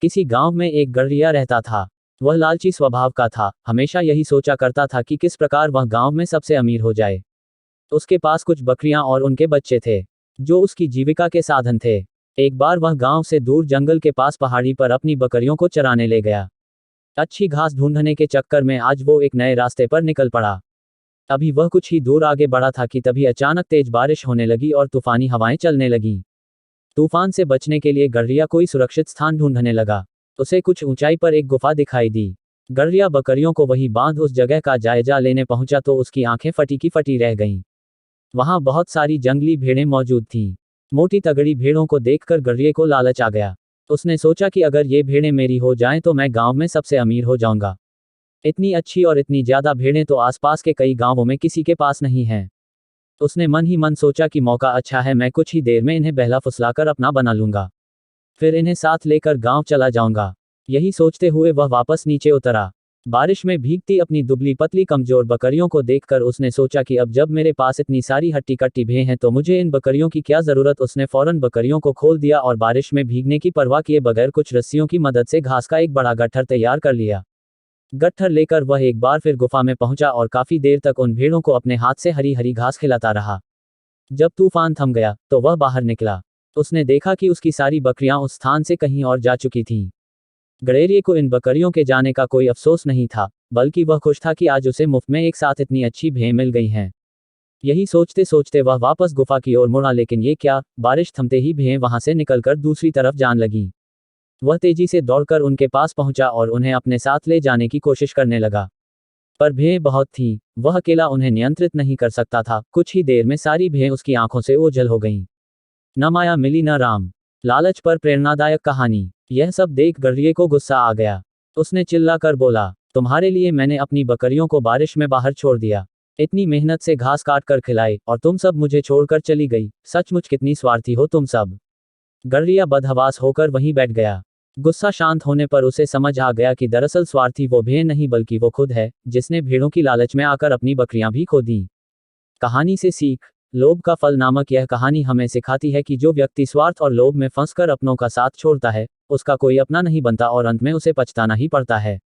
किसी गांव में एक गड़रिया रहता था। वह लालची स्वभाव का था, हमेशा यही सोचा करता था कि किस प्रकार वह गांव में सबसे अमीर हो जाए। उसके पास कुछ बकरियां और उनके बच्चे थे, जो उसकी जीविका के साधन थे। एक बार वह गांव से दूर जंगल के पास पहाड़ी पर अपनी बकरियों को चराने ले गया। अच्छी घास ढूंढने के चक्कर में आज वो एक नए रास्ते पर निकल पड़ा। अभी वह कुछ ही दूर आगे बढ़ा था कि तभी अचानक तेज बारिश होने लगी और तूफानी हवाएं चलने लगीं। तूफान से बचने के लिए गड़रिया कोई सुरक्षित स्थान ढूंढने लगा। उसे कुछ ऊंचाई पर एक गुफा दिखाई दी। गड़रिया बकरियों को वहीं बांध उस जगह का जायजा लेने पहुंचा तो उसकी आंखें फटी की फटी रह गईं। वहां बहुत सारी जंगली भेड़ें मौजूद थीं। मोटी तगड़ी भेड़ों को देखकर गड़रिये को लालच आ गया। उसने सोचा कि अगर ये भेड़ें मेरी हो जाएं तो मैं गांव में सबसे अमीर हो जाऊंगा। इतनी अच्छी और इतनी ज्यादा भेड़ें तो आसपास के कई गांवों में किसी के पास नहीं हैं। उसने मन ही मन सोचा कि मौका अच्छा है, मैं कुछ ही देर में इन्हें बहला फुसलाकर अपना बना लूंगा, फिर इन्हें साथ लेकर गांव चला जाऊंगा। यही सोचते हुए वह वापस नीचे उतरा। बारिश में भीगती अपनी दुबली पतली कमजोर बकरियों को देखकर उसने सोचा कि अब जब मेरे पास इतनी सारी हट्टी कट्टी भें हैं तो मुझे इन बकरियों की क्या जरूरत। उसने फौरन बकरियों को खोल दिया और बारिश में भीगने की परवाह किए बगैर कुछ रस्सियों की मदद से घास का एक बड़ा गट्ठर तैयार कर लिया। गट्ठर लेकर वह एक बार फिर गुफा में पहुंचा और काफी देर तक उन भेड़ों को अपने हाथ से हरी हरी घास खिलाता रहा। जब तूफान थम गया तो वह बाहर निकला। उसने देखा कि उसकी सारी बकरियां उस स्थान से कहीं और जा चुकी थीं। गड़ेरिये को इन बकरियों के जाने का कोई अफसोस नहीं था, बल्कि वह खुश था कि आज उसे मुफ्त में एक साथ इतनी अच्छी भें मिल गई हैं। यही सोचते सोचते वह वापस गुफा की ओर मुड़ा, लेकिन ये क्या, बारिश थमते ही भें वहां से निकलकर दूसरी तरफ जान लगीं। वह तेजी से दौड़कर उनके पास पहुंचा और उन्हें अपने साथ ले जाने की कोशिश करने लगा। पर भें बहुत थीं, वह अकेला उन्हें नियंत्रित नहीं कर सकता था। कुछ ही देर में सारी भें उसकी आंखों से ओझल हो गईं। न माया मिली न राम। लालच पर प्रेरणादायक कहानी। यह सब देख गड़रिये को गुस्सा आ गया। उसने चिल्लाकर बोला, तुम्हारे लिए मैंने अपनी बकरियों को बारिश में बाहर छोड़ दिया, इतनी मेहनत से घास काट कर खिलाई, और तुम सब मुझे छोड़कर चली गई। सचमुच कितनी स्वार्थी हो तुम सब। गड़रिया बदहवास होकर वहीं बैठ गया। गुस्सा शांत होने पर उसे समझ आ गया कि दरअसल स्वार्थी वो भेड़ नहीं बल्कि वो खुद है, जिसने भेड़ों की लालच में आकर अपनी बकरियां भी खो दी। कहानी से सीख। लोभ का फल नामक यह कहानी हमें सिखाती है कि जो व्यक्ति स्वार्थ और लोभ में फंसकर अपनों का साथ छोड़ता है, उसका कोई अपना नहीं बनता और अंत में उसे पछताना ही पड़ता है।